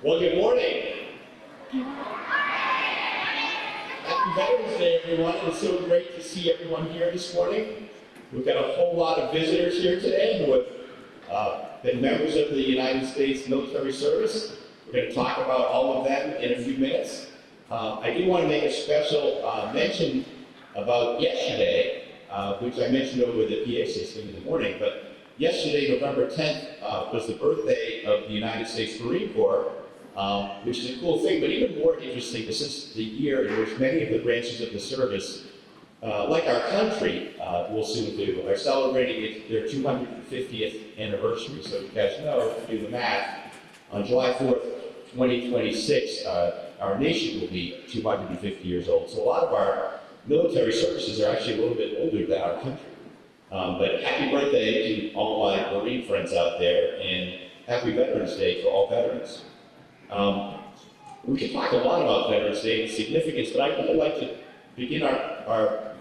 Well, good morning. Happy Veterans Day, everyone. It's so great to see everyone here this morning. We've got a whole lot of visitors here today who have been members of the United States military service. We're going to talk about all of them in a few minutes. I do want to make a special mention about yesterday, which I mentioned over the PA system in the morning, but yesterday, November 10th, was the birthday of the United States Marine Corps, which is a cool thing, but even more interesting, this is the year in which many of the branches of the service, like our country will soon do, are celebrating their 250th anniversary. So you guys know, if you do the math, on July 4th, 2026, our nation will be 250 years old. So a lot of our military services are actually a little bit older than our country. But happy birthday to all my Marine friends out there, and happy Veterans Day to all veterans. We can talk a lot about Veterans Day and significance, but I'd really like to begin our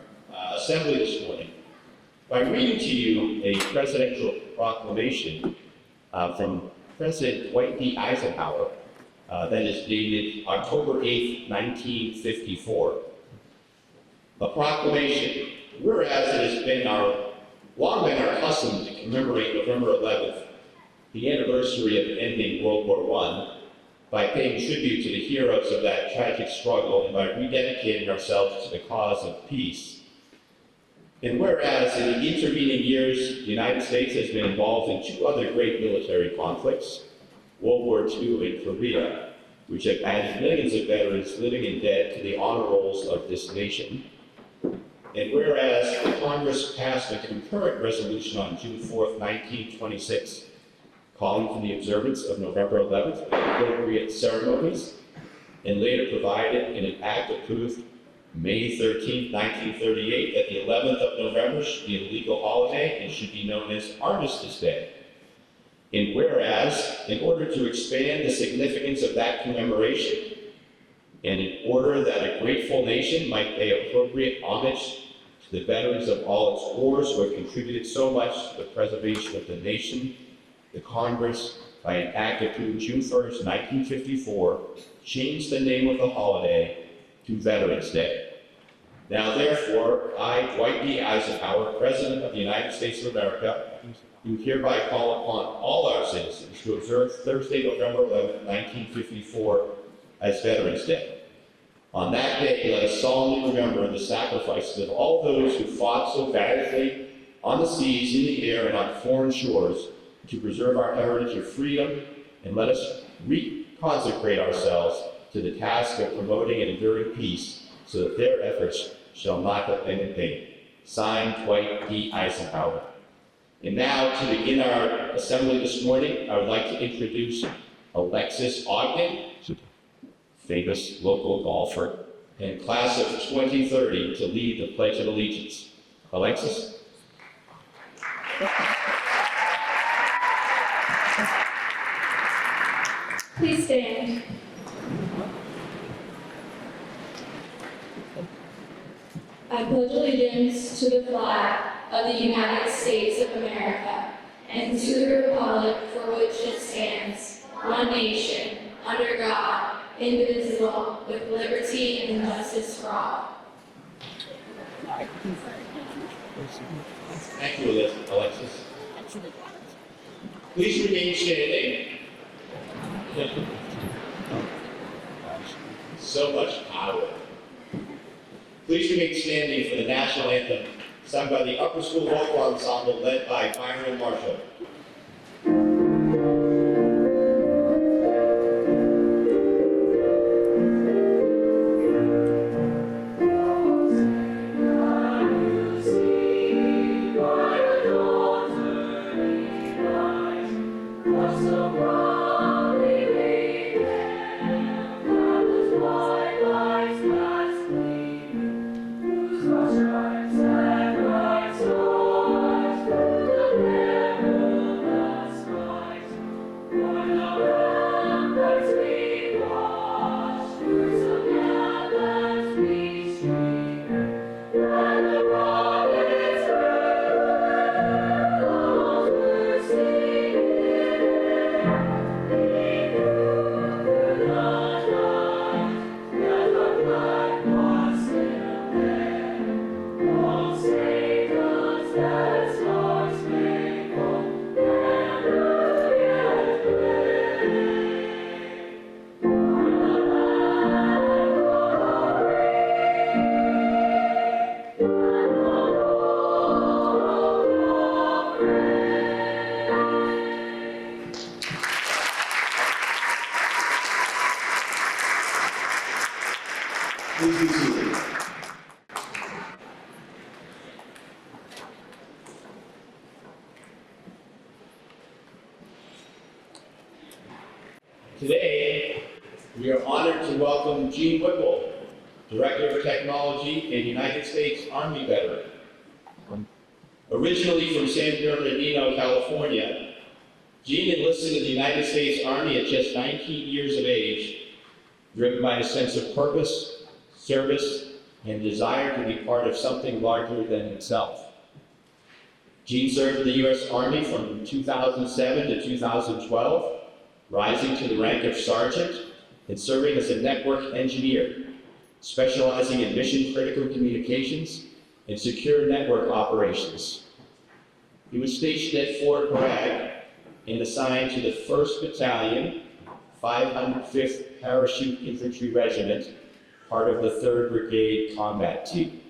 assembly this morning by reading to you a presidential proclamation from President Dwight D. Eisenhower that is dated October 8th, 1954. A proclamation, whereas it has been long been our custom to commemorate November 11th, the anniversary of ending World War I, by paying tribute to the heroes of that tragic struggle and by rededicating ourselves to the cause of peace. And whereas in the intervening years, the United States has been involved in two other great military conflicts, World War II and Korea, which have added millions of veterans living and dead to the honor rolls of this nation. And whereas Congress passed a concurrent resolution on June 4th, 1926, calling for the observance of November 11th with appropriate ceremonies, and later provided in an act approved May 13th, 1938, that the 11th of November should be a legal holiday and should be known as Armistice Day. And whereas, in order to expand the significance of that commemoration, and in order that a grateful nation might pay appropriate homage to the veterans of all its wars who have contributed so much to the preservation of the nation, the Congress, by an act approved June 1st, 1954, changed the name of the holiday to Veterans Day. Now, therefore, I, Dwight D. Eisenhower, President of the United States of America, do hereby call upon all our citizens to observe Thursday, November 11th, 1954, as Veterans Day. On that day, let us solemnly remember the sacrifices of all those who fought so valiantly on the seas, in the air, and on foreign shores to preserve our heritage of freedom, and let us reconsecrate ourselves to the task of promoting and enduring peace, so that their efforts shall not have been in vain. Signed, Dwight D. Eisenhower. And now, to begin our assembly this morning, I would like to introduce Alexis Ogden, famous local golfer, and class of 2030 to lead the Pledge of Allegiance. Alexis? Please stand. I pledge allegiance to the flag of the United States of America and to the republic for which it stands, one nation, under God, indivisible, with liberty and justice for all. Thank you, Alexis. Please remain standing. So much power. Please remain standing for the national anthem, sung by the Upper School Vocal Ensemble led by Byron Marshall. Please be seated. Today, we are honored to welcome Gene Whipple, Director of Technology and United States Army veteran. Originally from San Bernardino, California, Gene enlisted in the United States Army at just 19 years of age, driven by a sense of purpose, service, and desire to be part of something larger than himself. Gene served in the U.S. Army from 2007 to 2012, rising to the rank of sergeant and serving as a network engineer, specializing in mission-critical communications and secure network operations. He was stationed at Fort Bragg and assigned to the 1st Battalion, 505th Parachute Infantry Regiment, part of the 3rd Brigade Combat Team,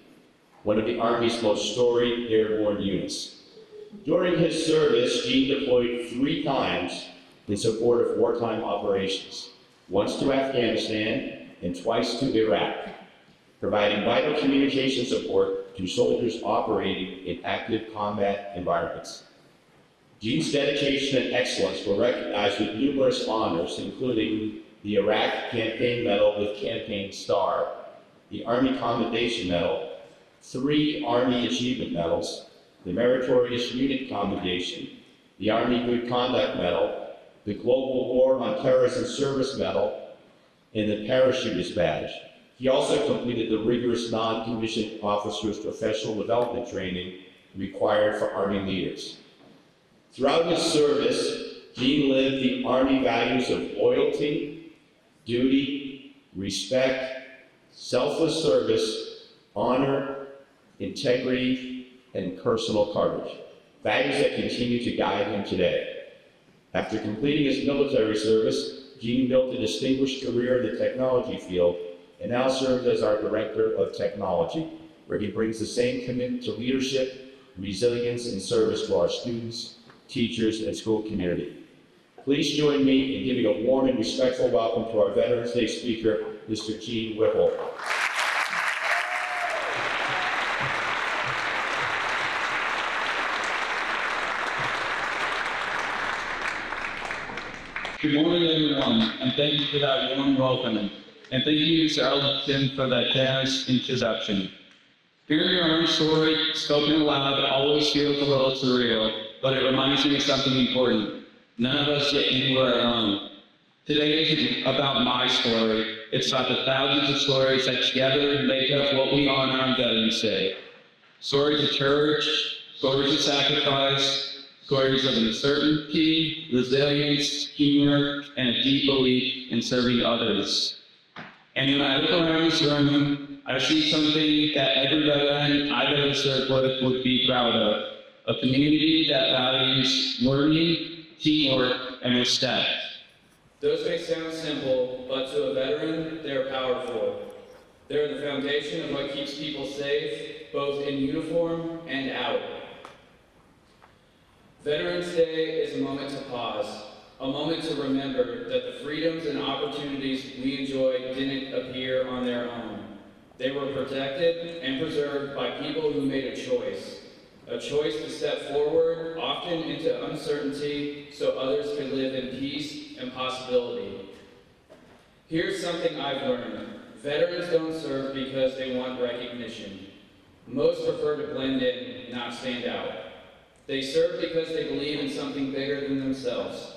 one of the Army's most storied airborne units. During his service, Gene deployed 3 times in support of wartime operations, once to Afghanistan and twice to Iraq, providing vital communication support to soldiers operating in active combat environments. Gene's dedication and excellence were recognized with numerous honors, including the Iraq Campaign Medal with Campaign Star, the Army Commendation Medal, 3 Army Achievement Medals, the Meritorious Unit Commendation, the Army Good Conduct Medal, the Global War on Terrorism Service Medal, and the Parachutist Badge. He also completed the rigorous non-commissioned officers professional development training required for Army leaders. Throughout his service, Gene lived the Army values of loyalty, duty, respect, selfless service, honor, integrity, and personal courage, values that continue to guide him today. After completing his military service, Gene built a distinguished career in the technology field and now serves as our Director of Technology, where he brings the same commitment to leadership, resilience, and service to our students, teachers, and school community. Please join me in giving a warm and respectful welcome to our Veterans Day speaker, Mr. Gene Whipple. Good morning, everyone, and thank you for that warm welcome. And thank you, Mr. Elton, for that generous introduction. Hearing your own story spoken aloud always feels a little surreal, but it reminds me of something important. None of us get anywhere alone. Today isn't about my story. It's about the thousands of stories that together make up what we honor on Veterans Day. Stories of courage, stories of sacrifice, stories of uncertainty, resilience, humor, and a deep belief in serving others. And when I look around this room, I see something that every veteran I've ever served with would be proud of. A community that values learning, teamwork, and respect. Those may sound simple, but to a veteran, they're powerful. They're the foundation of what keeps people safe, both in uniform and out. Veterans Day is a moment to pause, a moment to remember that the freedoms and opportunities we enjoy didn't appear on their own. They were protected and preserved by people who made a choice to step forward, often into uncertainty, so others could live in peace and possibility. Here's something I've learned. Veterans don't serve because they want recognition. Most prefer to blend in, not stand out. They serve because they believe in something bigger than themselves.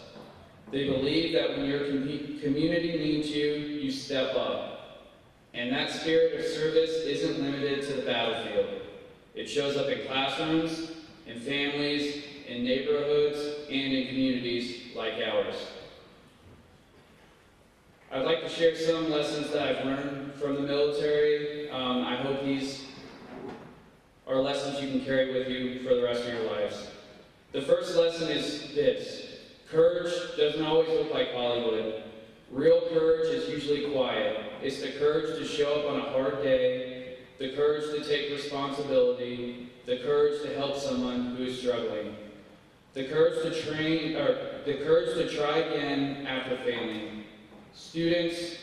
They believe that when your community needs you, you step up. And that spirit of service isn't limited to the battlefield. It shows up in classrooms, in families, in neighborhoods, and in communities like ours. I'd like to share some lessons that I've learned from the military. I hope these are lessons you can carry with you for the rest of your lives. The first lesson is this: courage doesn't always look like Hollywood. Real courage is usually quiet. It's the courage to show up on a hard day, the courage to take responsibility, the courage to help someone who is struggling, the courage to try again after failing. Students,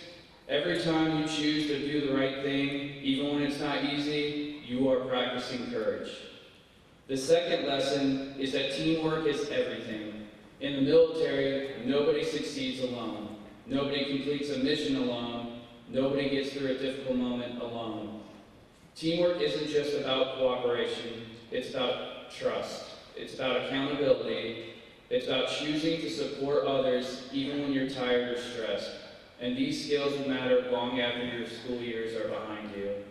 Every time you choose to do the right thing, even when it's not easy, you are practicing courage. The second lesson is that teamwork is everything. In the military, nobody succeeds alone. Nobody completes a mission alone. Nobody gets through a difficult moment alone. Teamwork isn't just about cooperation, it's about trust. It's about accountability. It's about choosing to support others even when you're tired or stressed. And these skills will matter long after your school years are behind you.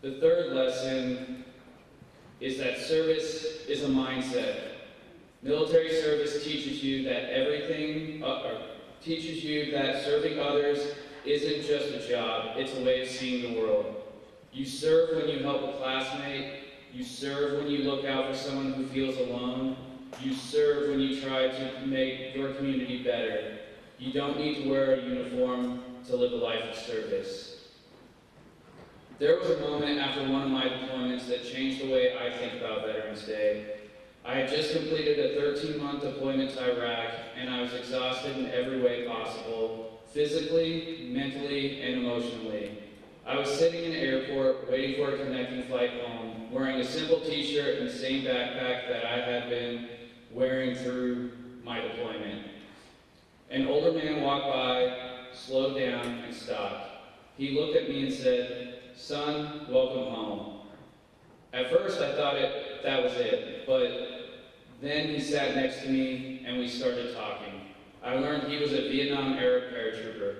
The third lesson is that service is a mindset. Military service teaches you that serving others isn't just a job, it's a way of seeing the world. You serve when you help a classmate, you serve when you look out for someone who feels alone, you serve when you try to make your community better. You don't need to wear a uniform to live a life of service. There was a moment after one of my deployments that changed the way I think about Veterans Day. I had just completed a 13-month deployment to Iraq, and I was exhausted in every way possible, physically, mentally, and emotionally. I was sitting in an airport, waiting for a connecting flight home, wearing a simple t-shirt and the same backpack that I had been wearing through my deployment. An older man walked by, slowed down, and stopped. He looked at me and said, "Son, welcome home." At first I thought that was it, but then he sat next to me and we started talking. I learned he was a Vietnam-era paratrooper.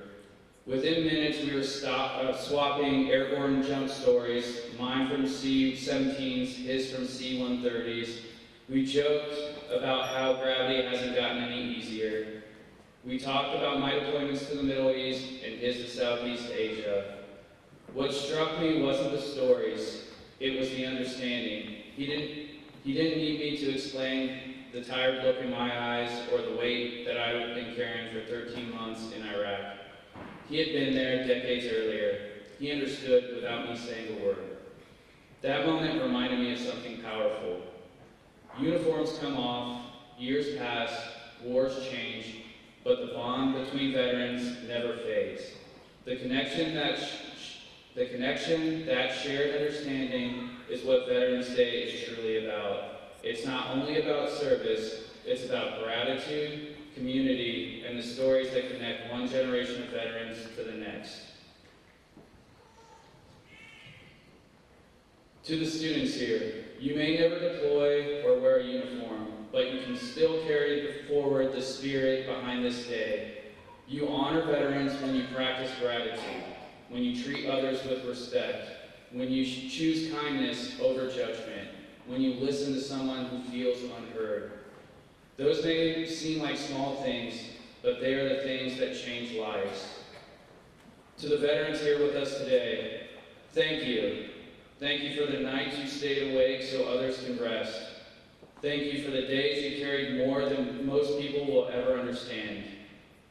Within minutes we were swapping airborne jump stories, mine from C-17s, his from C-130s. We joked about how gravity hasn't gotten any easier. We talked about my deployments to the Middle East and his to Southeast Asia. What struck me wasn't the stories, it was the understanding. He didn't need me to explain the tired look in my eyes or the weight that I had been carrying for 13 months in Iraq. He had been there decades earlier. He understood without me saying a word. That moment reminded me of something powerful. Uniforms come off, years pass, wars change, but the bond between veterans never fades. The connection, that shared understanding is what Veterans Day is truly about. It's not only about service, it's about gratitude, community, and the stories that connect one generation of veterans to the next. To the students here, you may never deploy or wear a uniform, but you can still carry forward the spirit behind this day. You honor veterans when you practice gratitude, when you treat others with respect, when you choose kindness over judgment, when you listen to someone who feels unheard. Those may seem like small things, but they are the things that change lives. To the veterans here with us today, thank you. Thank you for the nights you stayed awake so others can rest. Thank you for the days you carried more than most people will ever understand.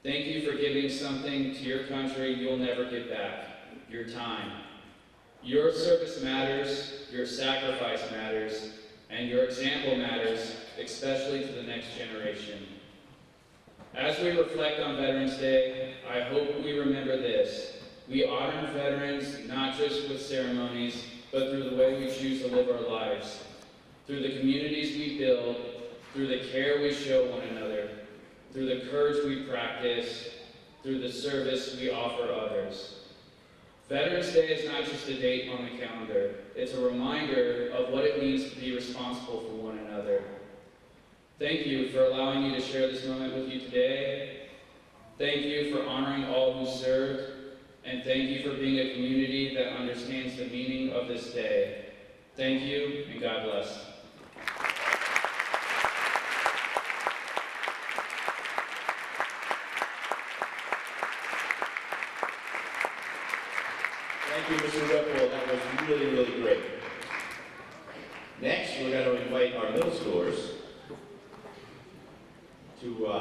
Thank you for giving something to your country you'll never get back, your time. Your service matters, your sacrifice matters, and your example matters, especially to the next generation. As we reflect on Veterans Day, I hope we remember this. We honor veterans not just with ceremonies, but through the way we choose to live our lives, through the communities we build, through the care we show one another, through the courage we practice, through the service we offer others. Veterans Day is not just a date on the calendar, it's a reminder of what it means to be responsible for one another. Thank you for allowing me to share this moment with you today. Thank you for honoring all who served, and thank you for being a community that understands the meaning of this day. Thank you, and God bless. Thank you, Mr. Whipple. That was really, really great. Next, we're going to invite our middle schoolers to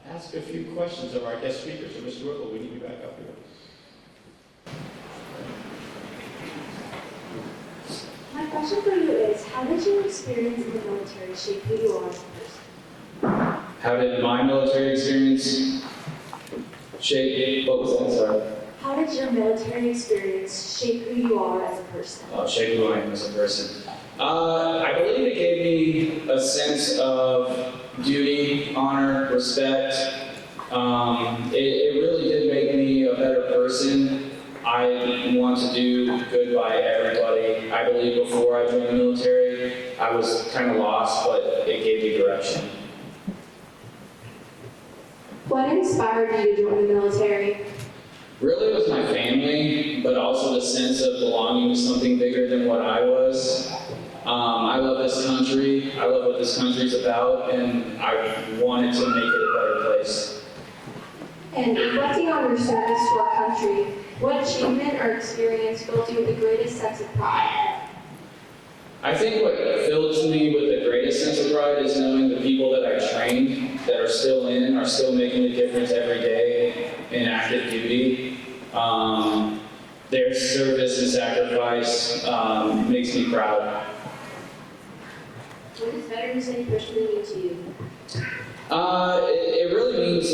ask a few questions of our guest speakers. So, Mr. Whipple, we need you back up here. My question for you is, how did your experience in the military shape who you are as a person? How did my military experience What was that, sorry? How did your military experience shape who you are as a person? Shape who I am as a person. I believe it gave me a sense of duty, honor, respect. It really did make me a better person. I want to do good by everybody. I believe before I joined the military, I was kind of lost, but it gave me direction. What inspired you to join the military? Really, it was my family, but also the sense of belonging to something bigger than what I was. I love this country. I love what this country's about, and I wanted to make it a better place. And reflecting on your service to our country, what achievement or experience fills you with the greatest sense of pride? I think what fills me with the greatest sense of pride is knowing the people that I trained that are still making a difference every day in active duty. Their service and sacrifice makes me proud. What does Veterans Day personally mean to you? It really means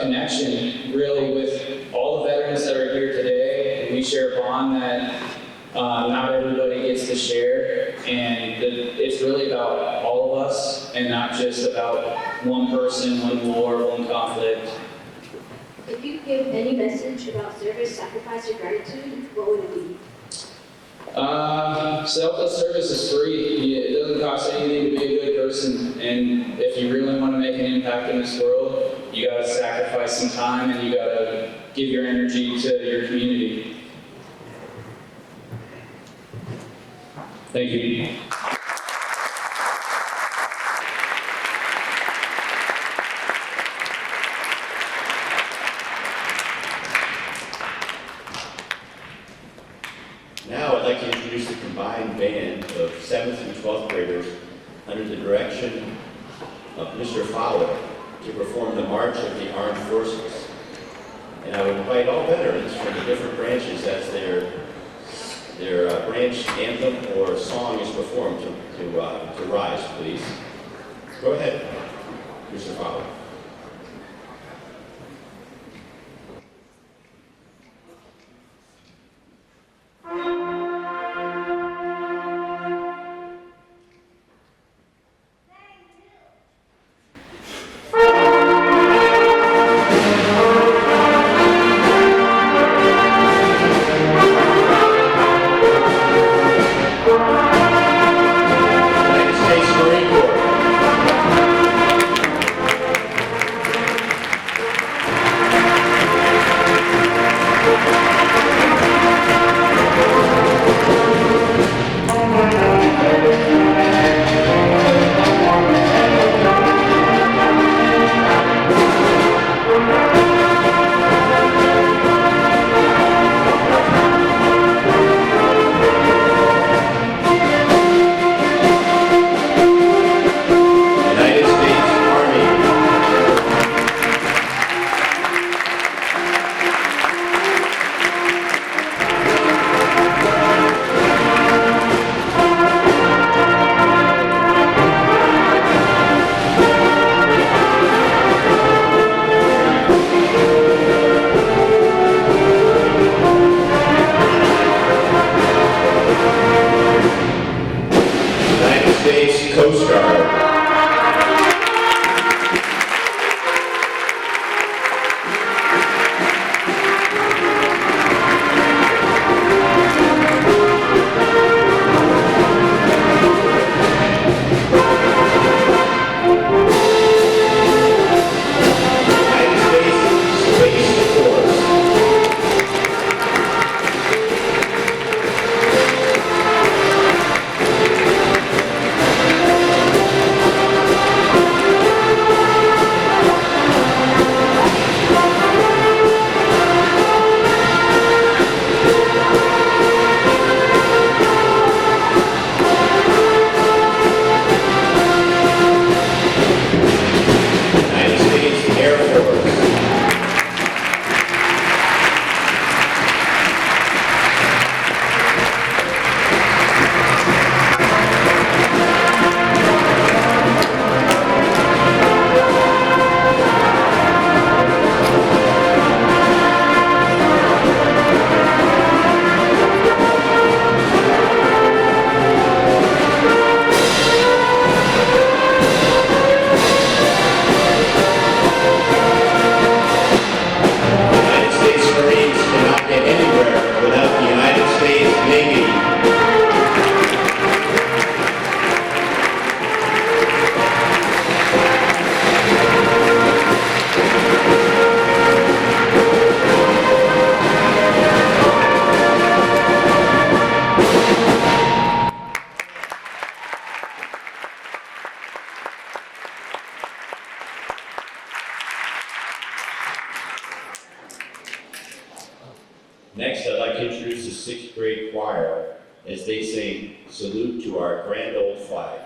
connection, really, with all the veterans that are here today. We share a bond that not everybody gets to share, and it's really about all of us and not just about one person, one war, one conflict. If you could give any message about service, sacrifice, or gratitude, what would it be? Selfless service is free. It doesn't cost anything to be a good person, and if you really want to make an impact in this world, you got to sacrifice some time and you got to give your energy to your community. Thank you. Now I'd like to introduce the combined band of 7th and 12th graders under the direction of Mr. Fowler to perform the March of the Armed Forces. And I would invite all veterans from the different branches as their branch anthem or song is performed to rise, please. Go ahead, Mr. Fowler. United States Marine Corps. Next, I'd like to introduce the sixth grade choir as they sing Salute to Our Grand Old Flag.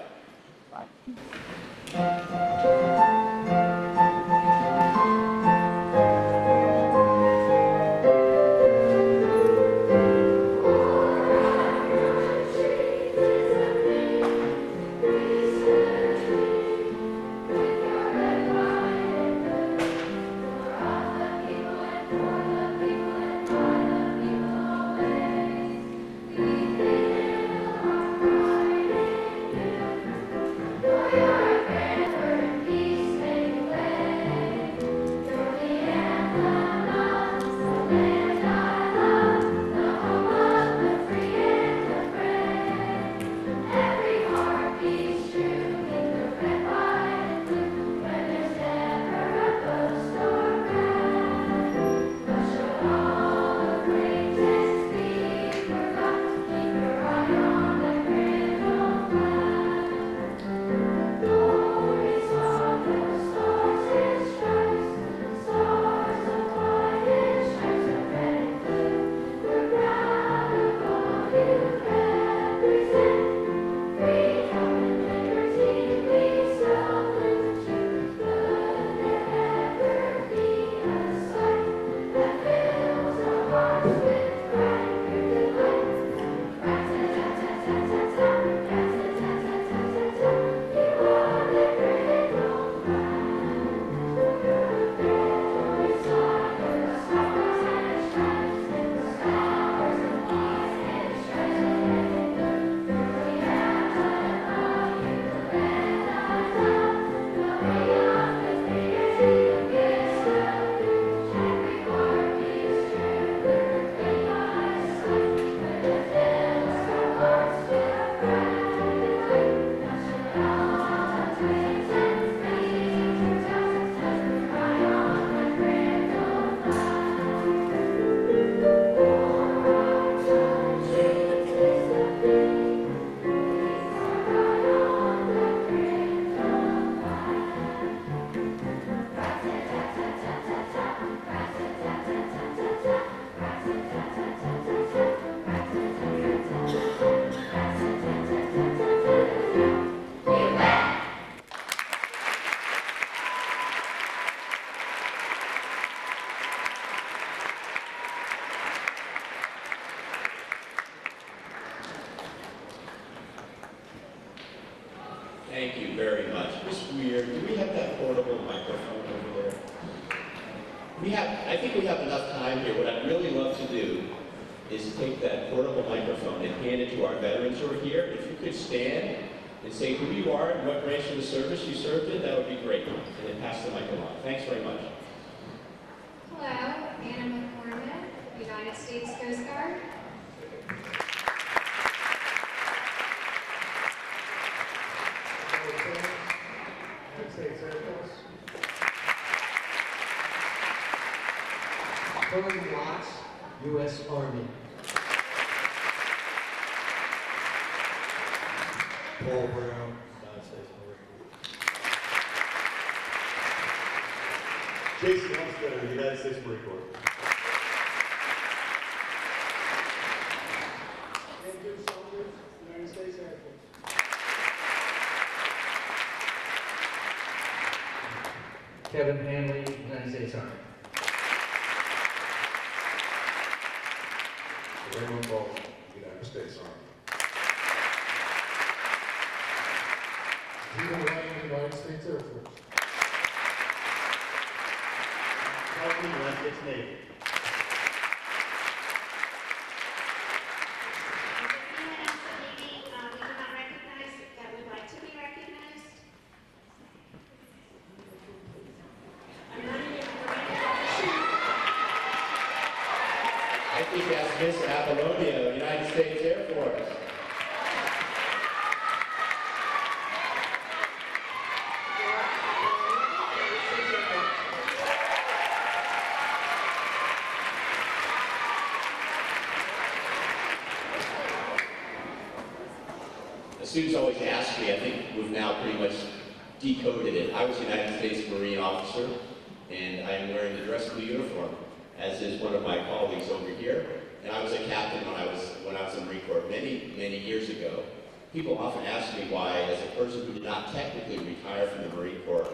Thank you very much. Ms. Weir, do we have that portable microphone over there? I think we have enough time here. What I'd really love to do is take that portable microphone and hand it to our veterans who are here. If you could stand and say who you are and what branch of the service you served in, that would be great. And then pass the mic along. Thanks very much. Hello, Anna McCormick, United States Coast Guard. United States Air Force. Colin Watts, U.S. Army. Paul Brown, United States Marine Corps. Jason Elmstetter, United States Marine Corps. Andrew Saunders, United States Air Force. Kevin Hanley, United States Army. Raymond Baldwin, United States Army. Stephen Ryan, United States Air Force. Kelvin, United States Navy. I think that's Miss Apollonia, United States Air Force. The students always ask me, I think we've now pretty much decoded it. I was a United States Marine officer, and I am wearing the dress blue uniform. as is one of my colleagues over here. And I was a captain when I was in the Marine Corps many years ago. People often ask me why, as a person who did not technically retire from the Marine Corps,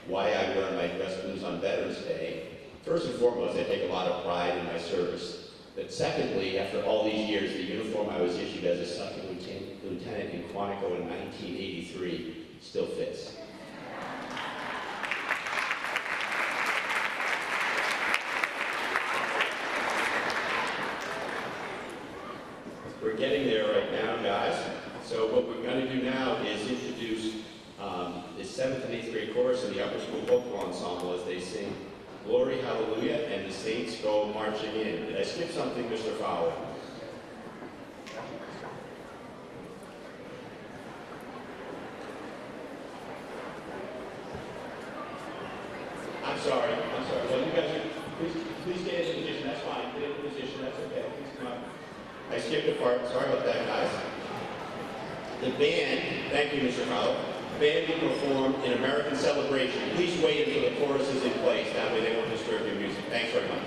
why I wear my dress blues on Veterans Day. First and foremost, I take a lot of pride in my service. But secondly, after all these years, the uniform I was issued as a second lieutenant in Quantico in 1983 still fits. We're getting there right now, guys. So what we're going to do now is introduce the 7th and 8th grade chorus and the upper school vocal ensemble as they sing Glory, Hallelujah, and the Saints go marching in. Did I skip something, Mr. Fowler? I'm sorry. Well, you guys, please get in position. That's fine. Get in position. That's okay. Please come up. I skipped a part. Sorry about that, guys. The band, thank you, Mr. Fowler. The band will perform in American Celebration. Please wait until the chorus is in place. That way they won't disturb your music. Thanks very much.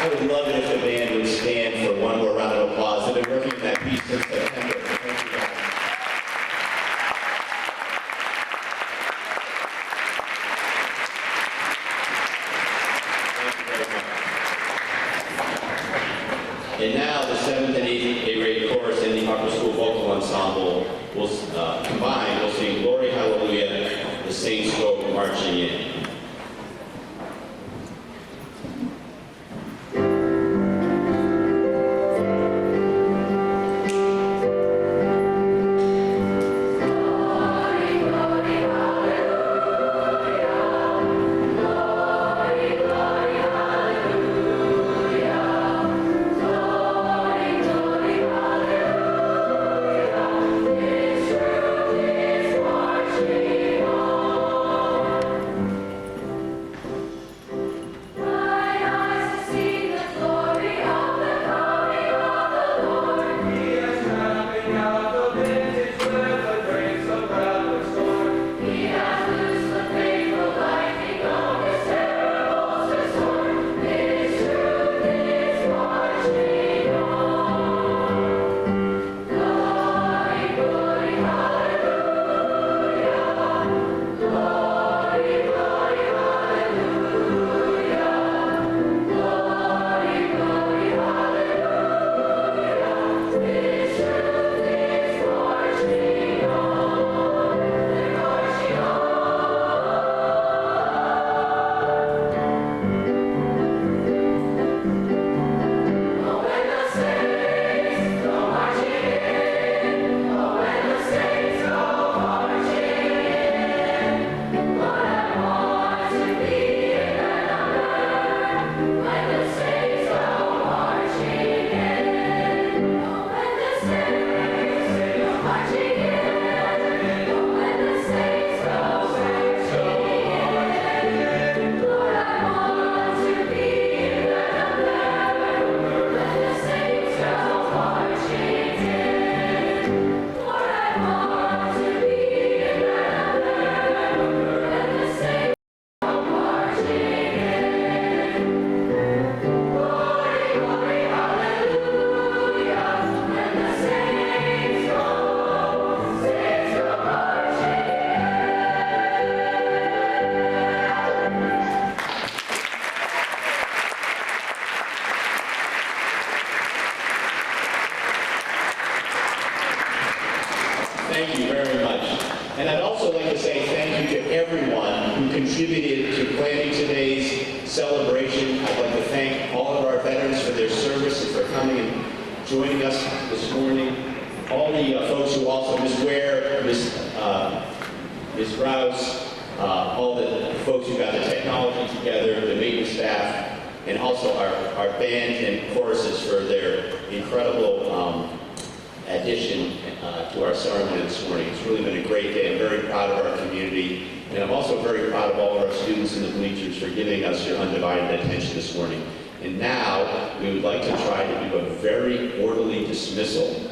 I would love it if the band would stand for one more round of applause. They've been working on that piece since September. Thank you, guys. And now the 7th and 8th grade chorus and the upper school vocal ensemble will combine. We'll sing Glory Hallelujah, the Saints Go Marching In. Thank you very much. And I'd also like to say thank you to everyone who contributed to planning today's celebration. I'd like to thank all of our veterans for their service and for coming and joining us this morning. All the folks who also, Ms. Ware, Ms. Rouse, all the folks who got the technology together, the maintenance staff, and also our band and choruses for their incredible addition to our ceremony this morning. It's really been a great day. I'm very proud of our community, and I'm also very proud of all of our students in the bleachers for giving us your undivided attention this morning. And now, we would like to try to do a very orderly dismissal,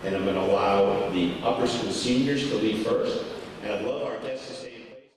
and I'm going to allow the upper school seniors to leave first, and I'd love our guests to